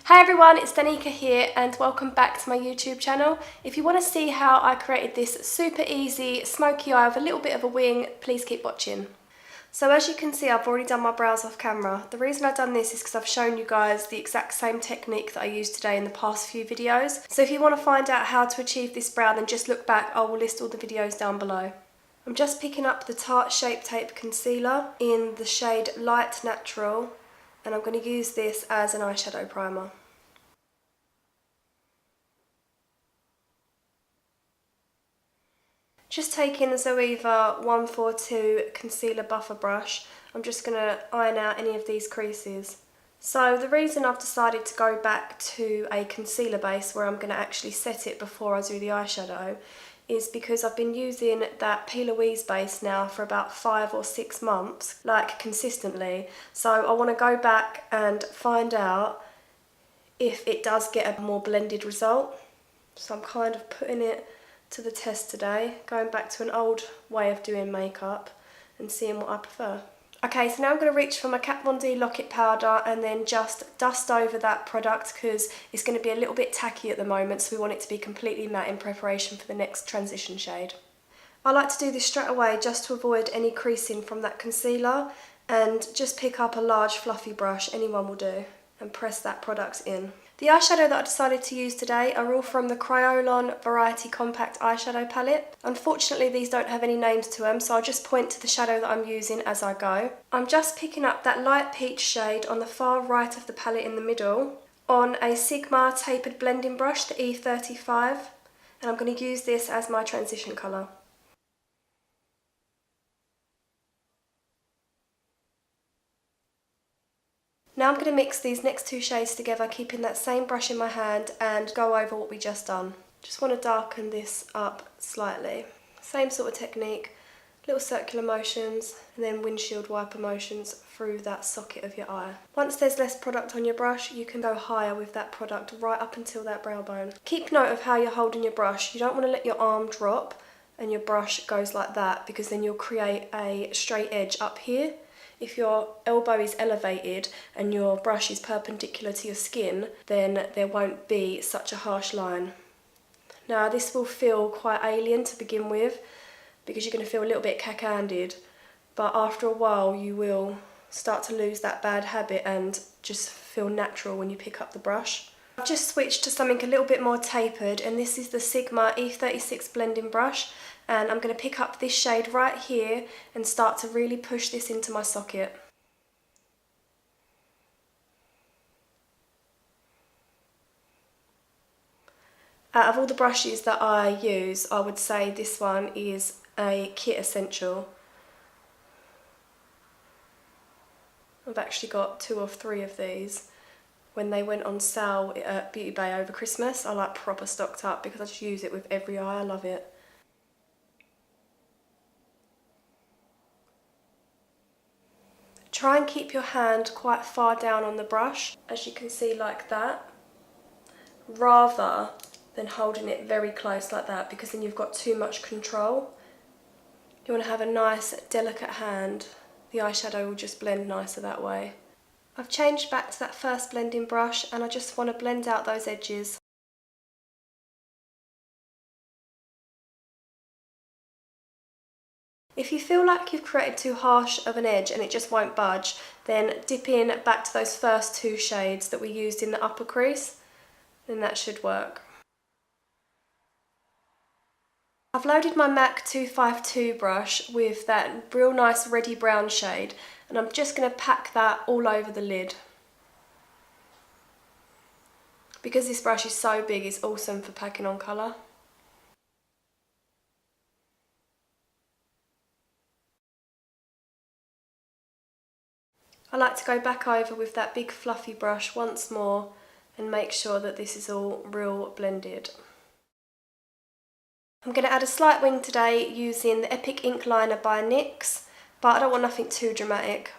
Hi everyone, it's Danika here and welcome back to my YouTube channel. If you want to see how I created this super easy smoky eye with a little bit of a wing, please keep watching. So as you can see, I've already done my brows off camera. The reason I've done this is because I've shown you guys the exact same technique that I used today in the past few videos. So if you want to find out how to achieve this brow, then just look back. I will list all the videos down below. I'm just picking up the Tarte Shape Tape Concealer in the shade Light Natural, and I'm going to use this as an eyeshadow primer. Just taking the Zoeva 142 Concealer Buffer Brush, I'm just going to iron out any of these creases. So the reason I've decided to go back to a concealer base where I'm going to actually set it before I do the eyeshadow is because I've been using that P. Louise base now for about 5 or 6 months, like consistently. So I want to go back and find out if it does get a more blended result. So I'm kind of putting it to the test today, going back to an old way of doing makeup and seeing what I prefer. Okay, so now I'm going to reach for my Kat Von D Lock-It powder and then just dust over that product because it's going to be a little bit tacky at the moment, so we want it to be completely matte in preparation for the next transition shade. I like to do this straight away just to avoid any creasing from that concealer, and just pick up a large fluffy brush, anyone will do, and press that product in. The eyeshadow that I decided to use today are all from the Kryolan Variety Compact Eyeshadow Palette. Unfortunately, these don't have any names to them, so I'll just point to the shadow that I'm using as I go. I'm just picking up that light peach shade on the far right of the palette in the middle on a Sigma tapered blending brush, the E35, and I'm going to use this as my transition colour. Now I'm going to mix these next two shades together, keeping that same brush in my hand, and go over what we just done. Just want to darken this up slightly. Same sort of technique, little circular motions and then windshield wiper motions through that socket of your eye. Once there's less product on your brush, you can go higher with that product right up until that brow bone. Keep note of how you're holding your brush. You don't want to let your arm drop and your brush goes like that, because then you'll create a straight edge up here. If your elbow is elevated and your brush is perpendicular to your skin, then there won't be such a harsh line. Now this will feel quite alien to begin with because you're going to feel a little bit cack-handed, but after a while you will start to lose that bad habit and just feel natural when you pick up the brush. I've just switched to something a little bit more tapered, and this is the Sigma E36 blending brush, and I'm going to pick up this shade right here and start to really push this into my socket. Out of all the brushes that I use, I would say this one is a kit essential. I've actually got 2 or 3 of these. When they went on sale at Beauty Bay over Christmas, I like proper stocked up because I just use it with every eye. I love it. Try and keep your hand quite far down on the brush, as you can see, like that, rather than holding it very close like that, because then you've got too much control. You want to have a nice delicate hand. The eyeshadow will just blend nicer that way. I've changed back to that first blending brush and I just want to blend out those edges. If you feel like you've created too harsh of an edge and it just won't budge, then dip in back to those first 2 shades that we used in the upper crease, then that should work. I've loaded my MAC 252 brush with that real nice reddy brown shade, and I'm just going to pack that all over the lid. Because this brush is so big, it's awesome for packing on colour. I like to go back over with that big fluffy brush once more and make sure that this is all real blended. I'm going to add a slight wing today using the Epic Ink Liner by Nyx, but I don't want nothing too dramatic.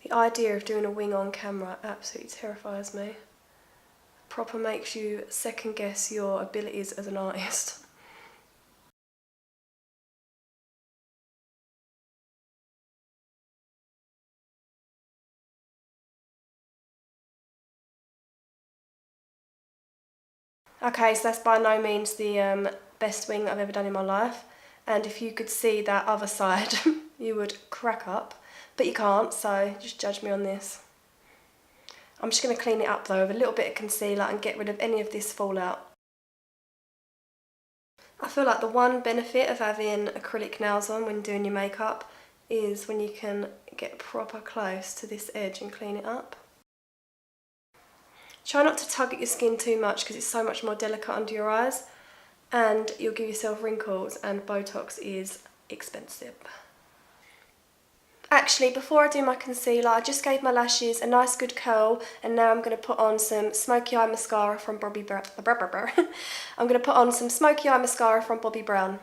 The idea of doing a wing on camera absolutely terrifies me. Proper makes you second guess your abilities as an artist. Okay, so that's by no means the best wing I've ever done in my life. And if you could see that other side, you would crack up. But you can't, so just judge me on this. I'm just going to clean it up though with a little bit of concealer and get rid of any of this fallout. I feel like the one benefit of having acrylic nails on when doing your makeup is when you can get proper close to this edge and clean it up. Try not to tug at your skin too much because it's so much more delicate under your eyes and you'll give yourself wrinkles, and Botox is expensive. Actually, before I do my concealer, I just gave my lashes a nice good curl, and now I'm going to put on some smoky eye mascara from Bobbi Brown. I'm going to put on some smoky eye mascara from Bobbi Brown.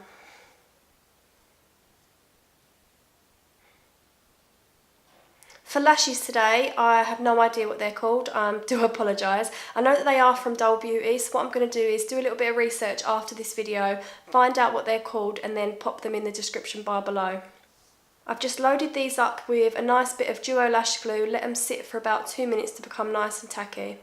For lashes today, I have no idea what they're called. I do apologise. I know that they are from Dull Beauty, so what I'm going to do is do a little bit of research after this video, find out what they're called, and then pop them in the description bar below. I've just loaded these up with a nice bit of duo lash glue, let them sit for about 2 minutes to become nice and tacky.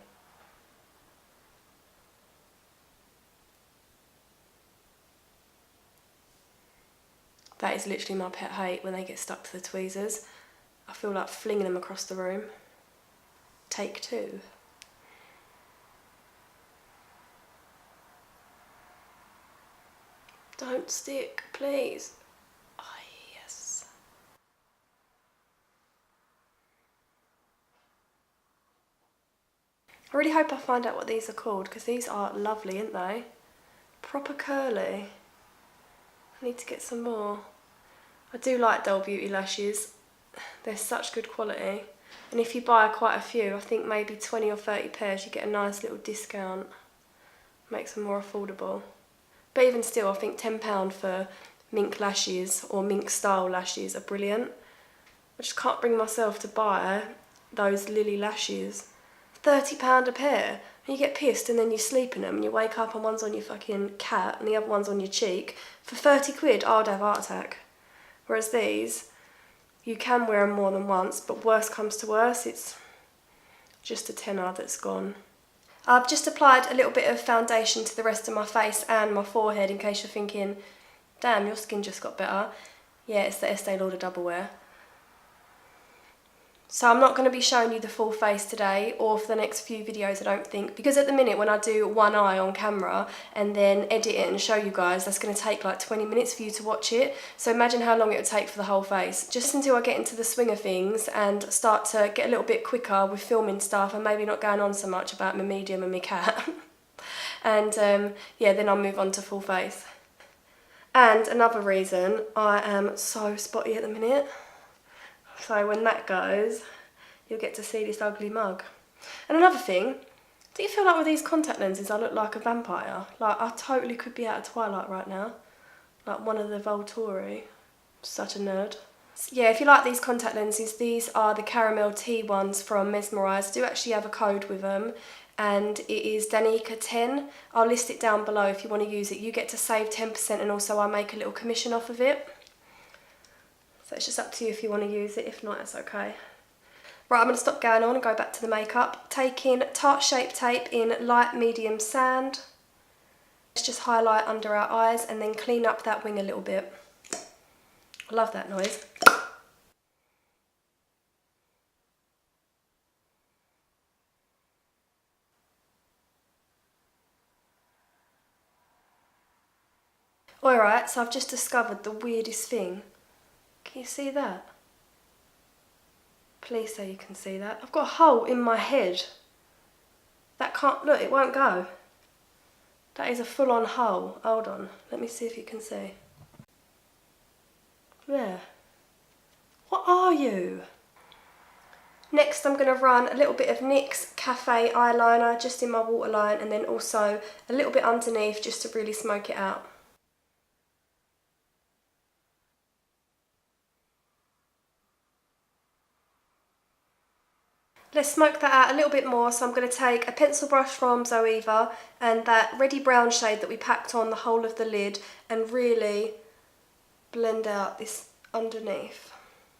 That is literally my pet hate, when they get stuck to the tweezers. I feel like flinging them across the room. Take two. Don't stick, please. Oh, yes. I really hope I find out what these are called, because these are lovely, aren't they? Proper curly. I need to get some more. I do like Dull Beauty lashes. They're such good quality. And if you buy quite a few, I think maybe 20 or 30 pairs, you get a nice little discount. Makes them more affordable. But even still, I think £10 for mink lashes or mink style lashes are brilliant. I just can't bring myself to buy those lily lashes. £30 a pair. And you get pissed and then you sleep in them and you wake up and one's on your fucking cat and the other one's on your cheek. For 30 quid, I'd have a heart attack. Whereas these, you can wear them more than once, but worst comes to worst, it's just a tenner that's gone. I've just applied a little bit of foundation to the rest of my face and my forehead in case you're thinking, damn, your skin just got better. Yeah, it's the Estee Lauder Double Wear. So I'm not going to be showing you the full face today or for the next few videos, I don't think, because at the minute when I do one eye on camera and then edit it and show you guys, that's going to take like 20 minutes for you to watch it. So imagine how long it would take for the whole face. Just until I get into the swing of things and start to get a little bit quicker with filming stuff and maybe not going on so much about my medium and my cat. And yeah, then I'll move on to full face. And another reason, I am so spotty at the minute. So when that goes, you'll get to see this ugly mug. And another thing, do you feel like with these contact lenses I look like a vampire? Like I totally could be out of Twilight right now. Like one of the Volturi. Such a nerd. So yeah, if you like these contact lenses, these are the caramel tea ones from Mesmereyes. I do actually have a code with them. And it is Danika 10. I'll list it down below if you want to use it. You get to save 10% and also I make a little commission off of it. So it's just up to you if you want to use it, if not, it's okay. Right, I'm going to stop going on and go back to the makeup. Taking Tarte Shape Tape in light medium sand. Let's just highlight under our eyes and then clean up that wing a little bit. I love that noise. Alright, so I've just discovered the weirdest thing. Can you see that? Please say you can see that. I've got a hole in my head. That can't, look, it won't go. That is a full-on hole. Hold on, let me see if you can see. There. What are you? Next I'm going to run a little bit of NYX Cafe eyeliner just in my waterline and then also a little bit underneath just to really smoke it out. Let's smoke that out a little bit more, so I'm going to take a pencil brush from Zoeva and that reddy brown shade that we packed on the whole of the lid and really blend out this underneath.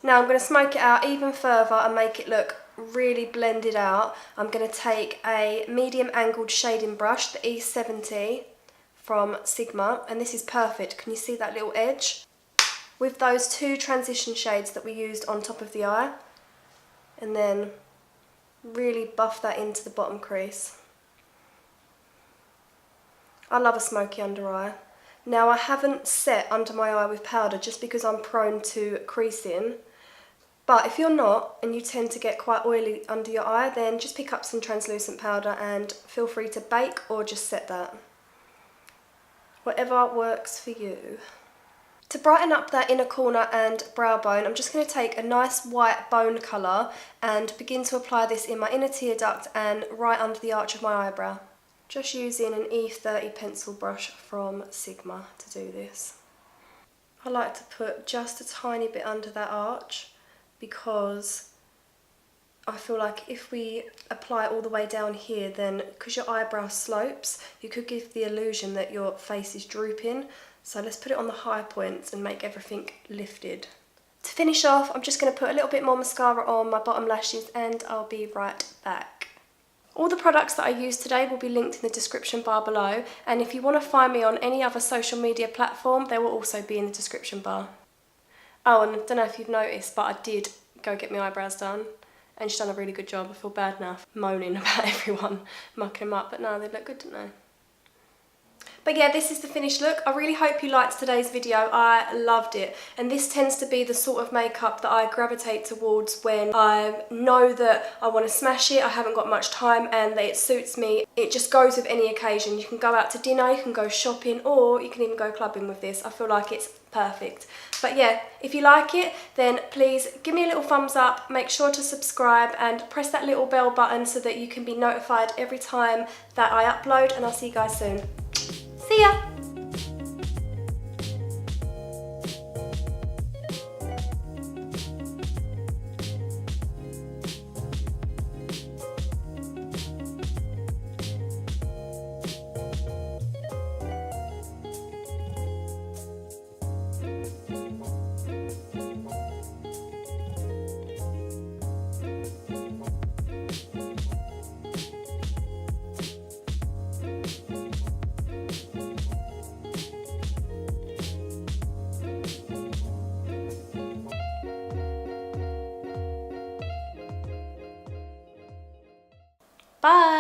Now I'm going to smoke it out even further and make it look really blended out, I'm going to take a medium angled shading brush, the E70 from Sigma, and this is perfect. Can you see that little edge? With those two transition shades that we used on top of the eye, and then really buff that into the bottom crease. I love a smoky under eye. Now I haven't set under my eye with powder just because I'm prone to creasing, but if you're not and you tend to get quite oily under your eye, then just pick up some translucent powder and feel free to bake or just set that. Whatever works for you. To brighten up that inner corner and brow bone, I'm just going to take a nice white bone colour and begin to apply this in my inner tear duct and right under the arch of my eyebrow. Just using an E30 pencil brush from Sigma to do this. I like to put just a tiny bit under that arch because I feel like if we apply it all the way down here, then because your eyebrow slopes, you could give the illusion that your face is drooping. So let's put it on the high points and make everything lifted. To finish off, I'm just going to put a little bit more mascara on my bottom lashes and I'll be right back. All the products that I used today will be linked in the description bar below, and if you want to find me on any other social media platform, they will also be in the description bar. Oh, and I don't know if you've noticed, but I did go get my eyebrows done, and she's done a really good job. I feel bad now moaning about everyone, mucking them up, but no, they look good, don't they? But yeah, this is the finished look. I really hope you liked today's video. I loved it. And this tends to be the sort of makeup that I gravitate towards when I know that I want to smash it, I haven't got much time, and that it suits me. It just goes with any occasion. You can go out to dinner, you can go shopping, or you can even go clubbing with this. I feel like it's perfect. But yeah, if you like it, then please give me a little thumbs up, make sure to subscribe and press that little bell button so that you can be notified every time that I upload, and I'll see you guys soon. See ya! Bye!